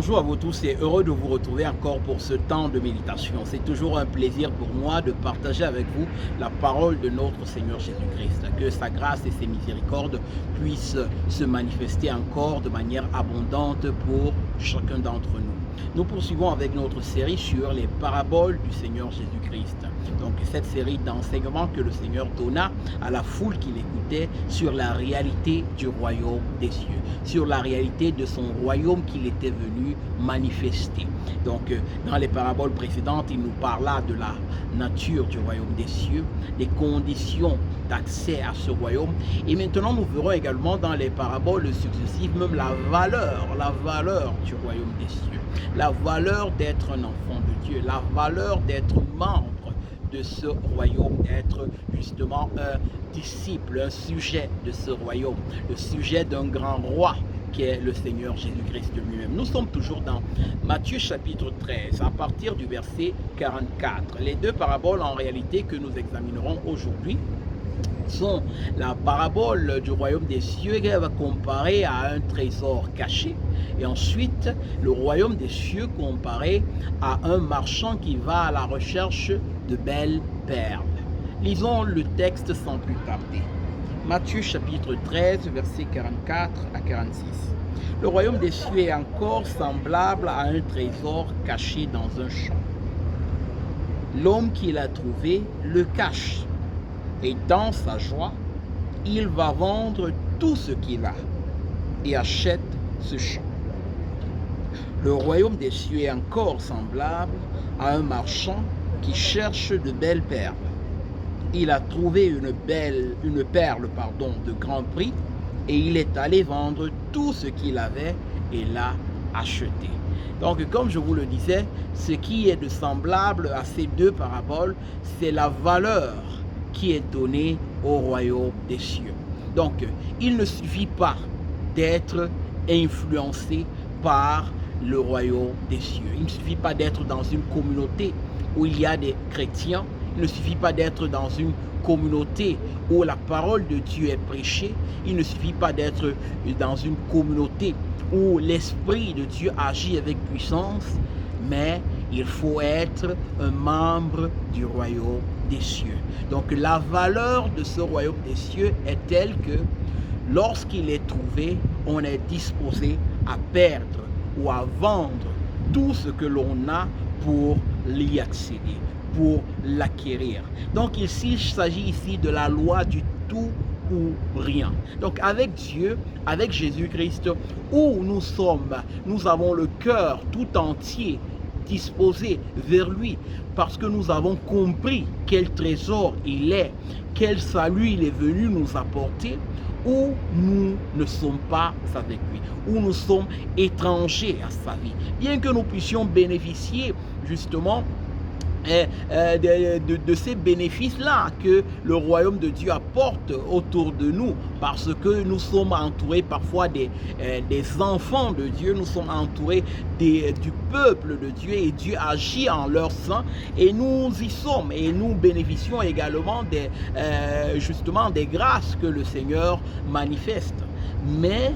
Bonjour à vous tous et heureux de vous retrouver encore pour ce temps de méditation. C'est toujours un plaisir pour moi de partager avec vous la parole de notre Seigneur Jésus-Christ. Que sa grâce et ses miséricordes puissent se manifester encore de manière abondante pour chacun d'entre nous. Nous poursuivons avec notre série sur les paraboles du Seigneur Jésus-Christ. Donc cette série d'enseignements que le Seigneur donna à la foule qui l'écoutait sur la réalité du royaume des cieux, sur la réalité de son royaume qu'il était venu manifester. Donc dans les paraboles précédentes, il nous parla de la nature du royaume des cieux, des conditions d'accès à ce royaume. Et maintenant, nous verrons également dans les paraboles successives même la valeur du royaume des cieux, la valeur d'être un enfant de Dieu, la valeur d'être membre de ce royaume, d'être justement un disciple, un sujet de ce royaume, le sujet d'un grand roi qui est le Seigneur Jésus-Christ lui-même. Nous sommes toujours dans Matthieu chapitre 13, à partir du verset 44. Les deux paraboles en réalité que nous examinerons aujourd'hui sont la parabole du royaume des cieux qui va comparer à un trésor caché, et ensuite le royaume des cieux comparé à un marchand qui va à la recherche de belles perles. Lisons le texte sans plus tarder. Matthieu chapitre 13, versets 44 à 46. Le royaume des cieux est encore semblable à un trésor caché dans un champ. L'homme qui l'a trouvé le cache, et dans sa joie, il va vendre tout ce qu'il a et achète ce champ. Le royaume des cieux est encore semblable à un marchand qui cherche de belles perles. Il a trouvé une perle de grand prix, et il est allé vendre tout ce qu'il avait et l'a acheté. Donc, comme je vous le disais, ce qui est de semblable à ces deux paraboles, c'est la valeur qui est donnée au royaume des cieux. Donc, il ne suffit pas d'être influencé par le royaume des cieux. Il ne suffit pas d'être dans une communauté où il y a des chrétiens. Il ne suffit pas d'être dans une communauté où la parole de Dieu est prêchée. Il ne suffit pas d'être dans une communauté où l'Esprit de Dieu agit avec puissance, mais il faut être un membre du royaume des cieux. Donc la valeur de ce royaume des cieux est telle que lorsqu'il est trouvé, on est disposé à perdre ou à vendre tout ce que l'on a pour l'y accéder, pour l'acquérir. Donc il s'agit ici de la loi du tout ou rien. Donc avec Dieu, avec Jésus-Christ, où nous sommes, nous avons le cœur tout entier disposé vers lui, parce que nous avons compris quel trésor il est, quel salut il est venu nous apporter, où nous ne sommes pas avec lui, où nous sommes étrangers à sa vie, bien que nous puissions bénéficier justement de ces bénéfices-là que le royaume de Dieu apporte autour de nous, parce que nous sommes entourés parfois des enfants de Dieu, nous sommes entourés du peuple de Dieu, et Dieu agit en leur sein, et nous y sommes, et nous bénéficions également justement des grâces que le Seigneur manifeste. Mais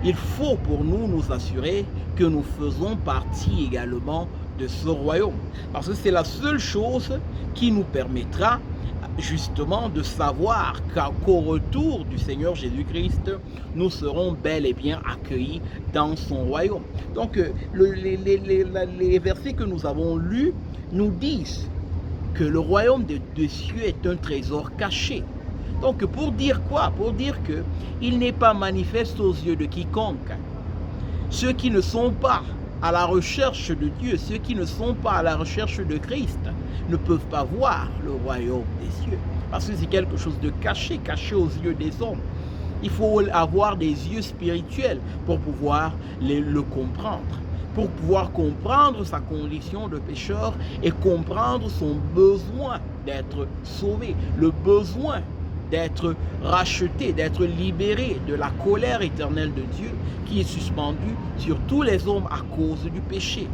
il faut pour nous assurer que nous faisons partie également de ce royaume, parce que c'est la seule chose qui nous permettra justement de savoir qu'au retour du Seigneur Jésus-Christ, nous serons bel et bien accueillis dans son royaume. Donc les versets que nous avons lus nous disent que le royaume des cieux est un trésor caché. Donc pour dire quoi? Pour dire qu'il n'est pas manifeste aux yeux de quiconque. Ceux qui ne sont pas à la recherche de Dieu, ceux qui ne sont pas à la recherche de Christ, ne peuvent pas voir le royaume des cieux, parce que c'est quelque chose de caché aux yeux des hommes. Il faut avoir des yeux spirituels pour pouvoir le comprendre, pour pouvoir comprendre sa condition de pécheur et comprendre son besoin d'être sauvé, le besoin d'être racheté, d'être libéré de la colère éternelle de Dieu qui est suspendue sur tous les hommes à cause du péché.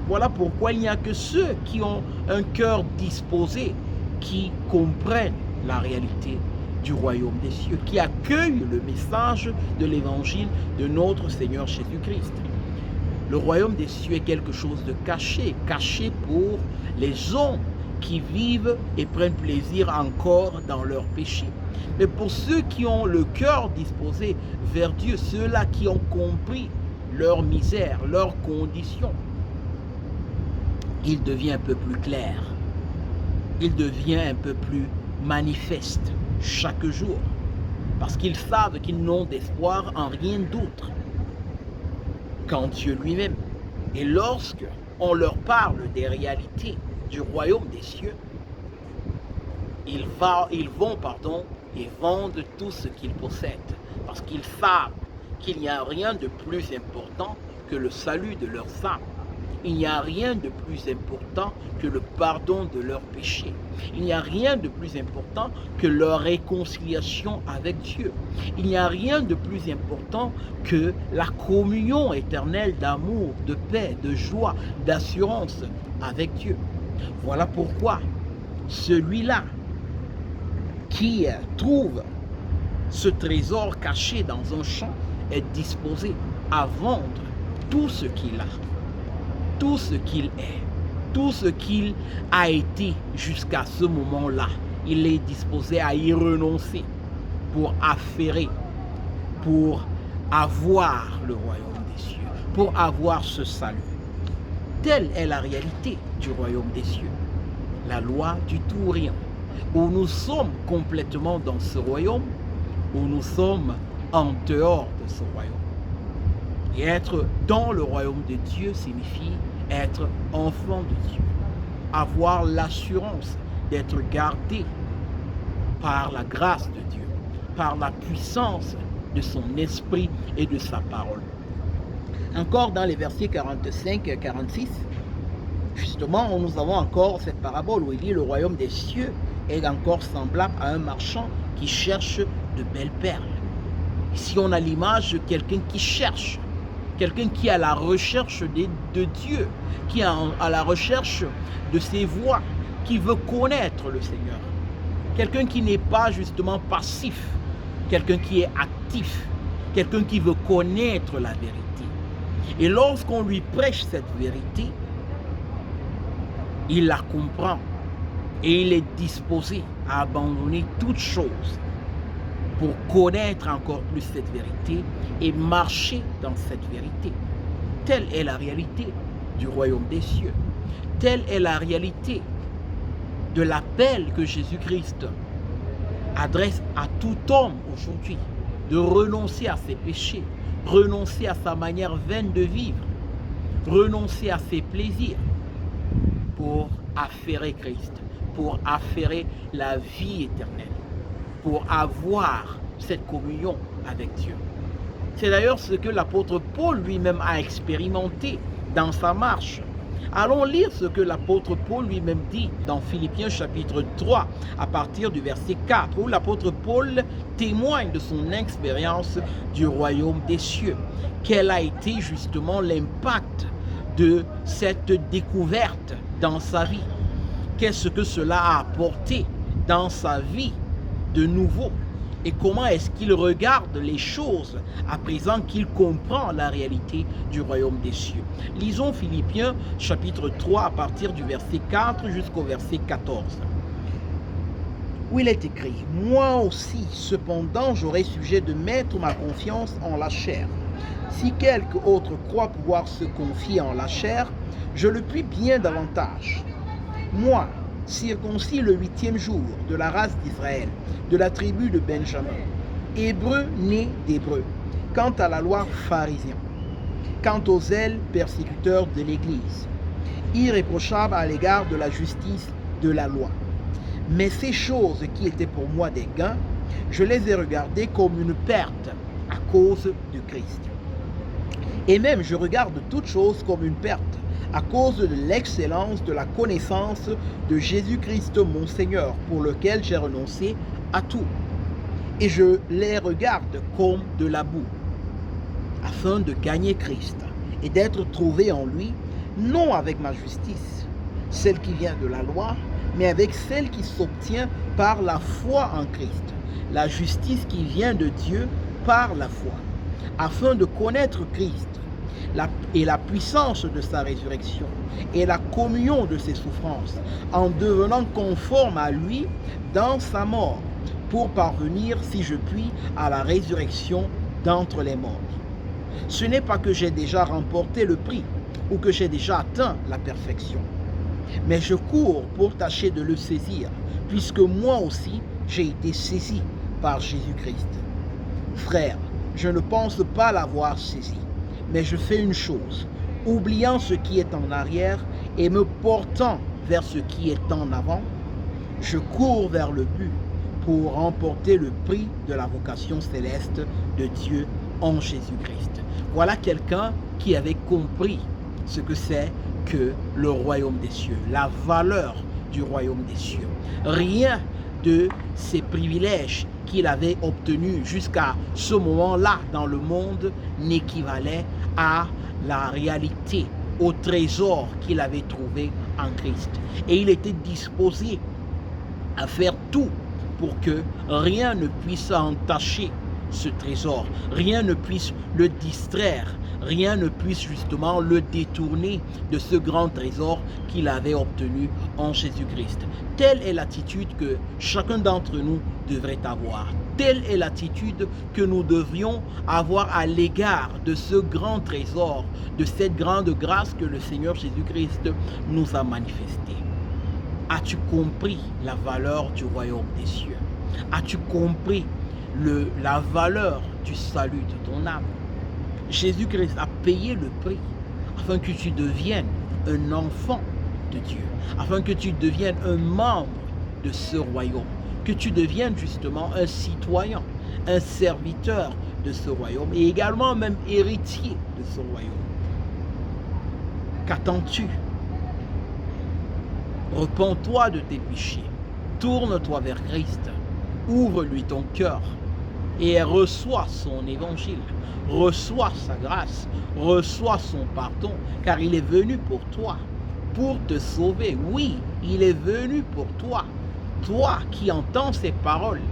Voilà pourquoi il n'y a que ceux qui ont un cœur disposé qui comprennent la réalité du royaume des cieux, qui accueillent le message de l'évangile de notre Seigneur Jésus-Christ. Le royaume des cieux est quelque chose de caché, caché pour les hommes qui vivent et prennent plaisir encore dans leur péché. Mais pour ceux qui ont le cœur disposé vers Dieu, ceux-là qui ont compris leur misère, leurs conditions, il devient un peu plus clair, il devient un peu plus manifeste chaque jour, parce qu'ils savent qu'ils n'ont d'espoir en rien d'autre qu'en Dieu lui-même. Et lorsque on leur parle des réalités du royaume des cieux, ils vont et vendent tout ce qu'ils possèdent, parce qu'ils savent qu'il n'y a rien de plus important que le salut de leurs âmes. Il n'y a rien de plus important que le pardon de leurs péchés. Il n'y a rien de plus important que leur réconciliation avec Dieu. Il n'y a rien de plus important que la communion éternelle d'amour, de paix, de joie, d'assurance avec Dieu. Voilà pourquoi celui-là qui trouve ce trésor caché dans un champ est disposé à vendre tout ce qu'il a, tout ce qu'il est, tout ce qu'il a été jusqu'à ce moment-là. Il est disposé à y renoncer pour affairer, pour avoir le royaume des cieux, pour avoir ce salut. Telle est la réalité du royaume des cieux, la loi du tout ou rien, où nous sommes complètement dans ce royaume, où nous sommes en dehors de ce royaume. Et être dans le royaume de Dieu signifie être enfant de Dieu, avoir l'assurance d'être gardé par la grâce de Dieu, par la puissance de son esprit et de sa parole. Encore dans les versets 45 et 46, justement, nous avons encore cette parabole où il dit: le royaume des cieux est encore semblable à un marchand qui cherche de belles perles. Ici, on a l'image de quelqu'un qui cherche, quelqu'un qui est à la recherche de Dieu, qui est à la recherche de ses voies, qui veut connaître le Seigneur. Quelqu'un qui n'est pas justement passif, quelqu'un qui est actif, quelqu'un qui veut connaître la vérité. Et lorsqu'on lui prêche cette vérité, il la comprend et il est disposé à abandonner toute chose pour connaître encore plus cette vérité et marcher dans cette vérité. Telle est la réalité du royaume des cieux. Telle est la réalité de l'appel que Jésus-Christ adresse à tout homme aujourd'hui, de renoncer à ses péchés, renoncer à sa manière vaine de vivre, renoncer à ses plaisirs pour affairer Christ, pour affairer la vie éternelle, pour avoir cette communion avec Dieu. C'est d'ailleurs ce que l'apôtre Paul lui-même a expérimenté dans sa marche. Allons lire ce que l'apôtre Paul lui-même dit dans Philippiens chapitre 3 à partir du verset 4, où l'apôtre Paul témoigne de son expérience du royaume des cieux. Quel a été justement l'impact de cette découverte dans sa vie? Qu'est-ce que cela a apporté dans sa vie de nouveau? Et comment est-ce qu'il regarde les choses à présent qu'il comprend la réalité du royaume des cieux? Lisons Philippiens chapitre 3 à partir du verset 4 jusqu'au verset 14. Où il est écrit: moi aussi, cependant, j'aurai sujet de mettre ma confiance en la chair. Si quelque autre croit pouvoir se confier en la chair, je le puis bien davantage. Moi, circoncis le 8e jour de la race d'Israël, de la tribu de Benjamin, hébreu né d'hébreu, quant à la loi pharisien, quant aux zèles persécuteurs de l'Église, irréprochable à l'égard de la justice de la loi. Mais ces choses qui étaient pour moi des gains, je les ai regardées comme une perte à cause de Christ. Et même je regarde toutes choses comme une perte à cause de l'excellence de la connaissance de Jésus-Christ mon Seigneur, pour lequel j'ai renoncé à tout. Et je les regarde comme de la boue, afin de gagner Christ et d'être trouvé en lui, non avec ma justice, celle qui vient de la loi, mais avec celle qui s'obtient par la foi en Christ, la justice qui vient de Dieu par la foi, afin de connaître Christ et la puissance de sa résurrection et la communion de ses souffrances, en devenant conforme à lui dans sa mort, pour parvenir, si je puis, à la résurrection d'entre les morts. Ce n'est pas que j'ai déjà remporté le prix ou que j'ai déjà atteint la perfection, mais je cours pour tâcher de le saisir, puisque moi aussi j'ai été saisi par Jésus-Christ. Frère, je ne pense pas l'avoir saisi, mais je fais une chose, oubliant ce qui est en arrière et me portant vers ce qui est en avant, je cours vers le but pour remporter le prix de la vocation céleste de Dieu en Jésus-Christ. Voilà quelqu'un qui avait compris ce que c'est que le royaume des cieux, la valeur du royaume des cieux. Rien de ces privilèges qu'il avait obtenus jusqu'à ce moment-là dans le monde n'équivalait à la réalité, au trésor qu'il avait trouvé en Christ. Et il était disposé à faire tout pour que rien ne puisse entacher ce trésor, rien ne puisse le distraire, rien ne puisse justement le détourner de ce grand trésor qu'il avait obtenu en Jésus-Christ. Telle est l'attitude que chacun d'entre nous devrait avoir. Telle est l'attitude que nous devrions avoir à l'égard de ce grand trésor, de cette grande grâce que le Seigneur Jésus-Christ nous a manifestée. As-tu compris la valeur du royaume des cieux? As-tu compris la valeur du salut de ton âme? Jésus-Christ a payé le prix afin que tu deviennes un enfant de Dieu, afin que tu deviennes un membre de ce royaume, que tu deviennes justement un citoyen, un serviteur de ce royaume et également même héritier de ce royaume. Qu'attends-tu? Repens-toi de tes péchés, tourne-toi vers Christ, ouvre-lui ton cœur et reçois son évangile, reçois sa grâce, reçois son pardon, car il est venu pour toi, pour te sauver. Oui, il est venu pour toi, toi qui entends ces paroles.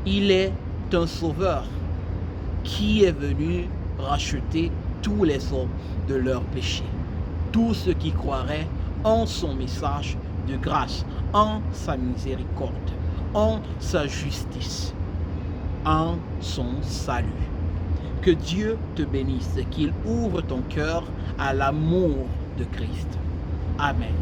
Il est un sauveur qui est venu racheter tous les hommes de leurs péchés, tous ceux qui croiraient en son message de grâce, en sa miséricorde, en sa justice, en son salut. Que Dieu te bénisse et qu'il ouvre ton cœur à l'amour de Christ. Amen.